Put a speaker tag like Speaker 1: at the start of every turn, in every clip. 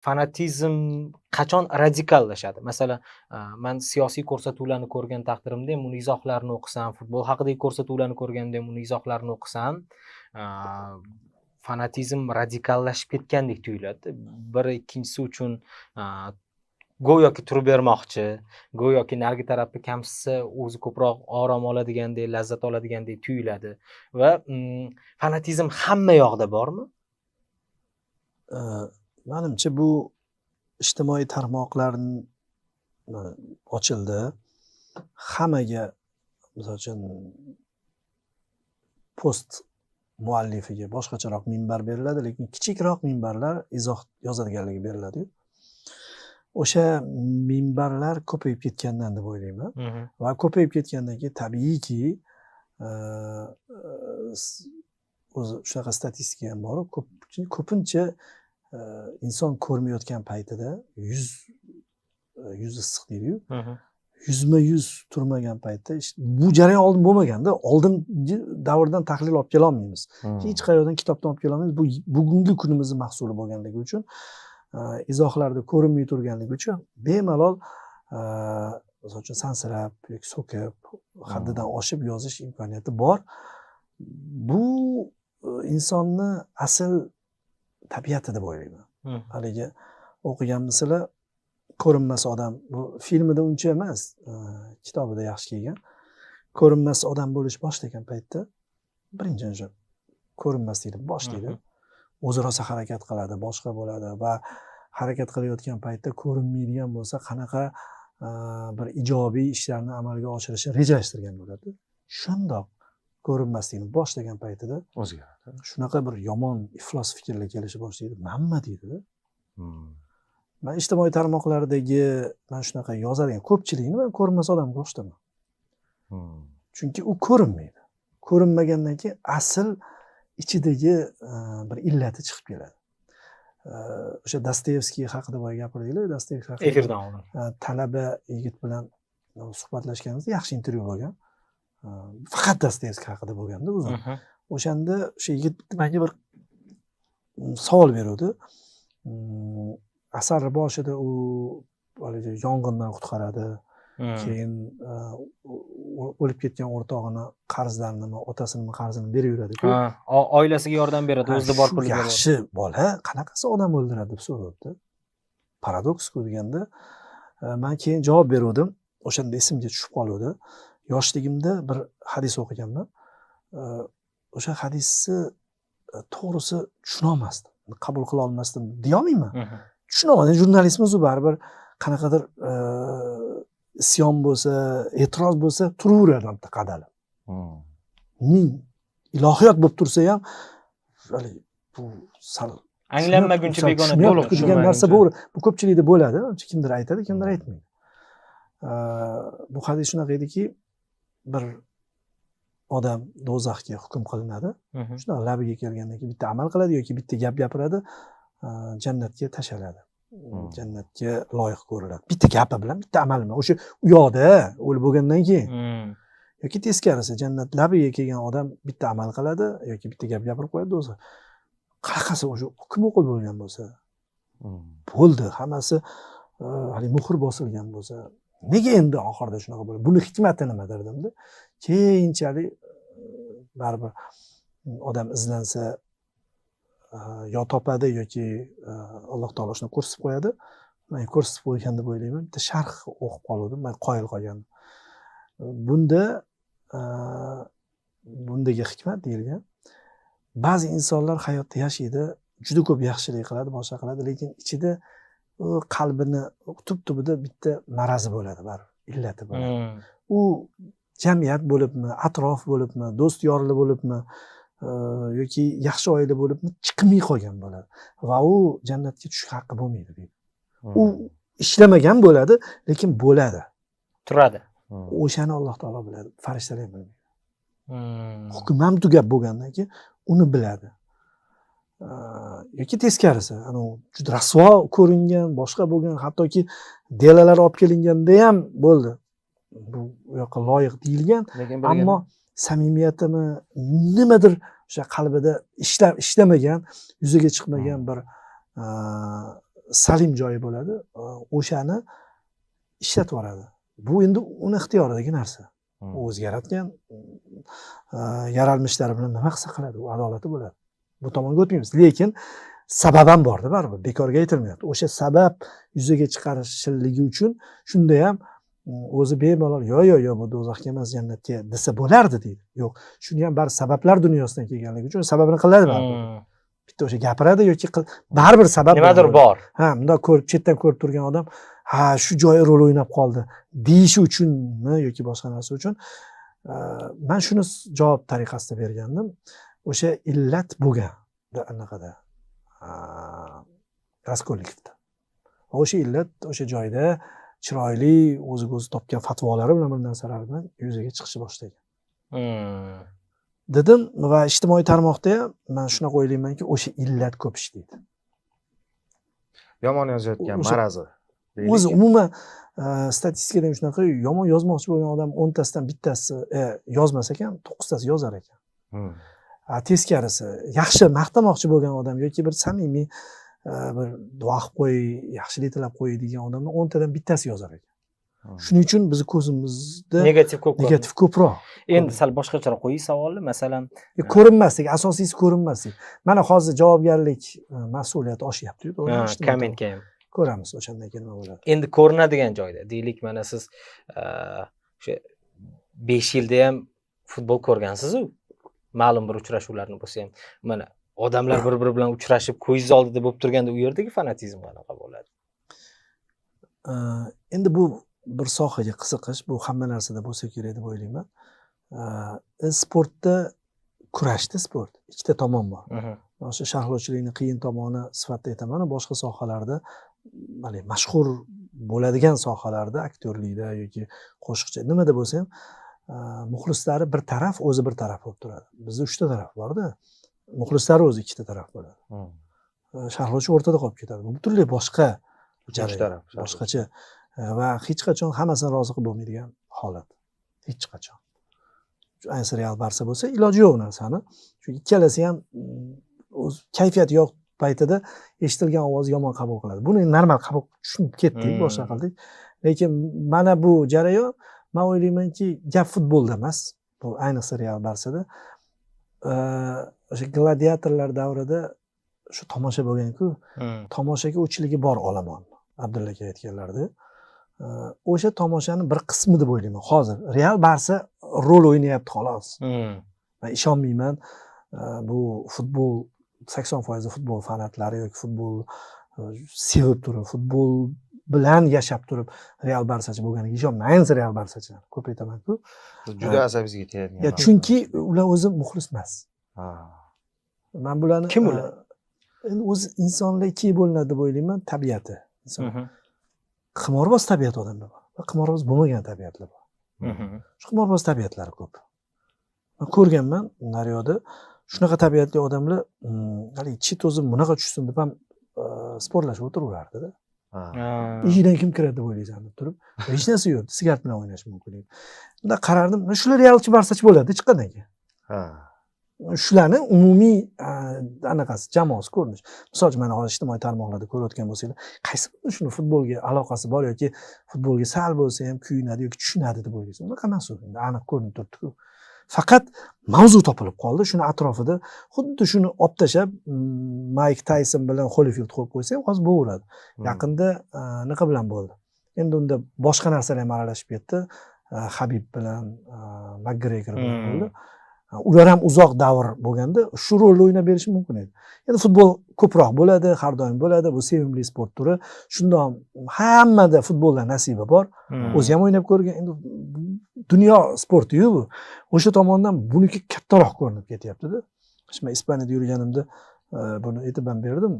Speaker 1: fanatizm qachon radikallashadi? Masalan, men siyosiy ko'rsatuvlarni ko'rgan taqdirimda ham uni izohlarini o'qisam, futbol haqidagi ko'rsatuvlarni ko'rganda ham uni izohlarini o'qisam, fanatizm radikallashib ketgandek tuyuladi. Bir ikkinchisi uchun go'yoki turib bermoqchi, go'yoki narigi tarafga kamsitsa o'zi ko'proq orom oladigandek, lazzat oladigandek tuyuladi va fanatizm hamma yoqda bormi?
Speaker 2: Menimcha bu ijtimoiy tarmoqlar ochildi. Hammaga, misol uchun, post muallifiga boshqacharoq minbar beriladi, lekin kichikroq minbarlar izoh yozadiganligi beriladi. O'sha minbarlar ko'payib ketgandan deb o'ylayman. Va ko'payib ketgandan keyin tabiiyki o'zi shunaqa statistika ham bor. Ko'pincha inson ko'rmayotgan paytida yuz issiq deydi-yu. Yuzma-yuz turmagan paytda bu jarayon oldin bo'lmaganda, oldingi davrdan tahlil olib kela olmaymiz. Hech qayerdan kitobdan olib kela olmaymiz. Bu bugungi kunimizning mahsuli bo'lganligi uchun, izohlarda ko'rinmay turganligi uchun bemalol misol uchun sansirab yoki so'kib, haddidan oshib yozish imkoniyati bor. Bu insonni asl tabiati deb o'ylayman. Haligi o'qiganmisizlar, ko'rinmas odam, bu filmida uncha emas, kitobida yaxshi kelgan. Ko'rinmas odam bo'lish boshlagan paytda birinchi o'sha ko'rinmas deydi, boshlaydi. O'zi rosa harakat qiladi, boshqa bo'ladi va harakat qilayotgan paytda ko'rinmaydigan bo'lsa, qanaqa bir ijobiy ishlarni amalga oshirishi rejalashtirgan bo'ladi. Shundoq ko'rinmaslikni boshlagan paytida o'zgaradi. Shunaqa bir yomon, iflos fikrlar kelishni boshlaydi. Manma deydi-da. Men ijtimoiy tarmoqlardagi mana shunaqa yozadigan ko'pchilikni men ko'rinmas odamga o'xshataman. Chunki u ko'rinmaydi. Ko'rinmagandan keyin asl ichidagi bir illati chiqib keladi. O'sha Dostoyevskiy haqida boya gapirdinglar, Dostoyevskiy haqida.
Speaker 1: Efirdan oldin.
Speaker 2: Talaba yigit bilan suhbatlashganimizda yaxshi intervyu bo'lgan. Faqat Dostoyevskiy haqida bo'lganda uzun. O'shanda o'sha yigit menga bir savol berdi. Asar boshida u yong'indan qutqaradi. Keyin o'lib ketgan o'rtog'ini qarzlarini, otasini qarzini berib yuradi-ku.
Speaker 1: Oilasiga yordam beradi, o'zida bor puli bor.
Speaker 2: Yaxshi bola qanaqasi odam o'ldiradi deb so'rabdi. Paradoks-ku deganda, men keyin javob berdim. O'shanda esimga tushib qoldi. Yoshligimda bir hadis o'qiganman. O'sha hadisni to'g'risi tushuna olmasdim. Qabul qila olmasdim deya olmayman. Tushuna olmadim. Jurnalistmiz baribir qanaqadir isyon bo'lsa, e'tiroz bo'lsa, turaveradi qadalib. Ilohiyot bo'lib tursa ham, bu sal
Speaker 1: anglanmaguncha begona
Speaker 2: to'liq degan narsa bor. Bu ko'pchilikda bo'ladi. Kimdir aytadi, kimdir aytmaydi. Bu hadis shunaqa ediki, bir odam do'zaxga hukm qilinadi. Shunaqa labiga kelgandan keyin bitta amal qiladi yoki bitta gap gapiradi, jannatga tashlanadi. Jannatga loyiq ko'riladi. Bitta gapi bilan, bitta amali bilan. O'sha u yoqda o'lib bo'lgandan keyin. Yoki teskarisi, jannat labiga kelgan odam bitta amal qiladi yoki bitta gap gapirib qo'yadi do'zax. Qanaqasi o'sha hukm o'qilib bo'lgan bo'lsa, bo'ldi, hammasi hali muhr bosilgan bo'lsa, nega endi oxirida shunaqa bo'ladi? Buni hikmati nima derdimda? Keyinchalik baribir odam izlansa yo topadi yoki Alloh taolo shuni ko'rsatib qo'yadi. Men ko'rsatib qo'ygan deb o'ylayman. Bitta sharh o'qib qoldim, men qoyil qolgandim. Bundaga hikmat deyilgan. Ba'zi insonlar hayotda yashaydi, juda ko'p yaxshilik qiladi, boshqa qiladi, lekin ichida qalbini tub-tubida bitta marazi bo'ladi, baribir illati bo'ladi. U jamiyat bo'libmi, atrof bo'libmi, do'st yorli bo'libmi, yoki yaxshi oila bo'libmi, chiqmay qolgan bo'ladi va u jannatga tushish haqqi bo'lmaydi deydi. U ishlamagan bo'ladi, lekin bo'ladi.
Speaker 1: Turadi.
Speaker 2: O'shani Alloh taolo biladi, farishtalar ham bilmaydi. Hukm ham tugab bo'lgandan keyin uni biladi. Yoki teskarisi, juda rasvo ko'ringan, boshqa bo'lgan, hattoki delalar olib kelinganda ham bo'ldi. Bu yoqqa loyiq deyilgan, ammo samimiyatimi, nimadir o'sha qalbida ishlamagan, yuzaga chiqmagan bir salim joyi bo'ladi, o'shani ishlatib yuboradi. Bu endi uni ixtiyoridagi narsa. U o'zi yaratgan yaralmishlari bilan nima qilsa qiladi, u adolati bo'ladi. Bu tomonga o'tmaymiz, lekin sabab ham borda baribir, bekorga aytilmayapti. O'sha sabab yuzaga chiqarishiligi uchun shunda ham o'zi bemalol yo bu do'zaxga emas jannatga desa bo'lardi deydi. Yo'q, shuni ham bari sabablar dunyosidan kelganligi uchun sababini qiladi baribir. Bitta o'sha gapiradi yoki baribir sabab
Speaker 1: nimadir bor.
Speaker 2: Ha, bundoq ko'rib, chetdan ko'rib turgan odam, ha, shu joyi rol o'ynab qoldi deyishi uchunmi yoki boshqa narsa uchun men shuni javob tariqasida bergandim. O'sha illat bo'lgan anaqada Raskolnikovda. O'sha illat o'sha joyda chiroyli o'ziga o'zi topgan fatvolari bilan bir narsalar bilan yuzaga chiqishni boshlagan. Dedim va ijtimoiy tarmoqda ham men shunaqa o'ylaymanki, o'sha illat ko'p ishlaydi.
Speaker 3: Yomon yozayotgan marazi.
Speaker 2: O'zi umuman statistikada ham shunaqa, yomon yozmoqchi bo'lgan odam 10 tasidan bittasi yozmas ekan, 9 tasi yozar ekan. Teskarisi, yaxshi maqtamoqchi bo'lgan odam yoki bir samimiy bir duo qilib qo'y, yaxshilik tilab qo'y degan odamning 10 tadan bittasi yozar ekan. Shuning uchun biz ko'zimizda negativ ko'proq.
Speaker 1: Endi sal boshqacharoq qo'yish savolni, masalan,
Speaker 2: ko'rinmaslik, asosiysi ko'rinmaslik. Mana hozir javobgarlik, mas'uliyat oshyapti-yu, to'g'rimi?
Speaker 1: kommentga ham
Speaker 2: ko'ramiz o'shandan keyin nima bo'ladi.
Speaker 1: Endi ko'rinadigan joyda, deylik, mana siz o'sha 5 yilda ham futbol ko'rgansiz-ku. Ma'lum bir uchrashuvlarni bo'lsa ham, mana odamlar bir-biri bilan uchrashib, ko'zingiz oldida bo'lib turganda u yerdagi fanatizm qanaqa bo'ladi?
Speaker 2: Endi bu bir sohaga qiziqish, bu hamma narsada bo'lsa kerak deb o'ylayman. Sportda kurashda sport ikkita tomon bor. O'sha sharhlovchilikning qiyin tomoni sifatida aytaman, boshqa sohalarda, mana mashhur bo'ladigan sohalarda, aktyorlikda yoki qo'shiqchi nimada bo'lsa ham muxlislari bir taraf, o'zi bir taraf bo'lib turadi. Bizda 3 ta taraf bor-da. Muxlislari o'zi 2 ta taraf bo'ladi. Sharhlovchi o'rtada qolib ketadi. Bu butunlay boshqa
Speaker 3: taraf,
Speaker 2: boshqacha va hech qachon hammasini rozi qilib bo'lmaydigan holat. Hech qachon. Ayniqsa Real Barsa bo'lsa, iloji yo'q narsani. Chunki ikkalasi ham o'z kayfiyati yo'q paytida eshitilgan ovoz yomon qabul qiladi. Buni normal qabul tushunib ketdik, boshqa qildik. Lekin mana bu jarayon, men o'ylaymanki, gap futbolda emas. Bu ayniqsa Real Barsada o'sha gladiatorlar davrida shu tomosha bo'lgan-ku, tomoshaga o'chiligi bor olomon. Abdulla aka aytganlardi. O'sha tomoshaning bir qismi deb o'ylayman. Hozir Real Barsa rol o'ynayapti xolos. Men ishonmayman, bu futbol 80% futbol fanatlari yoki futbol sevib turib, futbol bilan yashab turib Real Barsachi bo'lganiga ishonmayman. Real Barsachilar ko'p aytaman-ku.
Speaker 3: Juda asabingizga tegadigan.
Speaker 2: Chunki ular o'zi muxlis emas. Men bularni
Speaker 1: kim ular?
Speaker 2: Endi o'zi insonlar ikkiga bo'linadi deb o'ylayman, tabiati. Qimorboz tabiat odamlar bor va qimorboz bo'lmagan tabiatlar bor. Shu qimorboz tabiatlari ko'p. Men ko'rganman, naryoda shunaqa tabiatli odamlar, hali chit o'zi bunaqa tushsin deb ham sportlashib o'tiraveradi-da. Eshigidan kim kiradi deb o'ylaysan deb turib, hech narsa yo'q, sigaret bilan o'ynash mumkin edi. Unda qarardim, shular Realchi Barsachi bo'ladi chiqqandan keyin. Shularni umumiy anaqasi, jamoasi ko'rinish. Misol uchun mana hozir ijtimoiy tarmoqlarda ko'rayotgan bo'lsanglar, qaysi shuni futbolga aloqasi bor yoki futbolga sal bo'lsa ham kuyinadi yoki tushunadi deb o'ylaysan. Unaqa emas u. Endi aniq ko'rinib turibdi-ku. Faqat mavzu topilib qoldi. Shuni atrofida xuddi shuni olib tashlab Mike Tyson bilan Holyfield qo'yib qo'ysa ham hozir bo'laveradi. Yaqinda nima bilan bo'ldi? Endi unda boshqa narsalar ham aralashib ketdi. Habib bilan McGregor bilan bo'ldi. Ular ham uzoq davr bo'lganda shu rolni o'ynab berishi mumkin edi. Endi futbol ko'proq bo'ladi, har doim bo'ladi. Bu sevimli sport turi. Shundoq hammada futboldan nasibi bor. O'zi ham o'ynab ko'rgan. Endi dunyo sporti-yu bu. O'sha tomondan buniki kattaroq ko'rinib ketyapti-da. Men Ispaniyada yurganimda buni e'tibor berdim.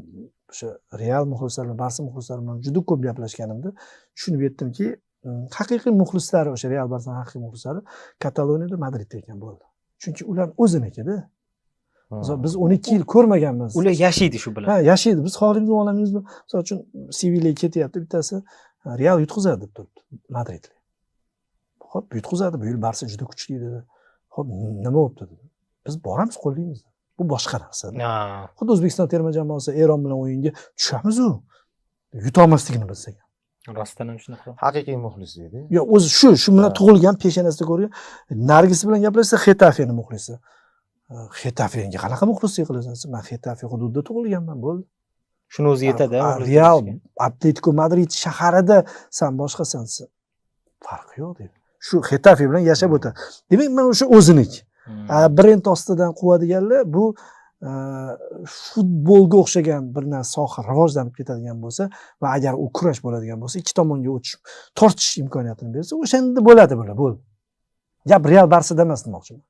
Speaker 2: O'sha Real muxlislari bilan Barsa muxlislari bilan juda ko'p gaplashganimda tushunib yetdimki, haqiqiy muxlislari, o'sha Real Barsaning haqiqiy muxlislari Kataloniyada, Madridda ekan bo'ldi. Chunki ular o'zinikida. Biz 12 yil ko'rmaganmiz.
Speaker 1: Ular yashaydi shu bilan.
Speaker 2: Ha, yashaydi. Biz xohlaymiz, olamizmi? Misol uchun Sevillaga ketyapti, bittasi Real yutqizadi deb turibdi Madridga. Xo'p, yutqizadi. Bu yil Barsa juda kuchli dedi. Xo'p, nima bo'libdi dedi. Biz boramiz, qo'llaymiz. Bu boshqa narsa. Xuddi O'zbekiston terma jamoasi Eron bilan o'yinga tushamiz-ku. yutolmasligini bilsak.
Speaker 1: Rostdan ham shunaqa.
Speaker 3: Haqiqiy muxlis edi.
Speaker 2: Yo, o'zi shu bilan tug'ilgan, peshonasida ko'rgan. Nargis bilan gaplashsa, Xetafeni muxlisi. Xetafenga qanaqa muxlislik qilasan? Men Xetafe hududida tug'ilganman, bo'ldi.
Speaker 1: Shuni o'zi yetadi.
Speaker 2: Real Atletico Madrid shaharida san boshqasan. Farqi yo'q deydi. Shu Xetafe bilan yashab o'tadi. Demak, men o'sha o'ziniki. Brend ostidan quvadiganlar bu futbolga o'xshagan bir narsa soha rivojlanib ketadigan bo'lsa va agar u kurash bo'ladigan bo'lsa, ikki tomonga o'tish, tortish imkoniyatini bersa, o'shanda bo'ladi bular, bo'ldi. Gap Real Barselona emas demoqchiman.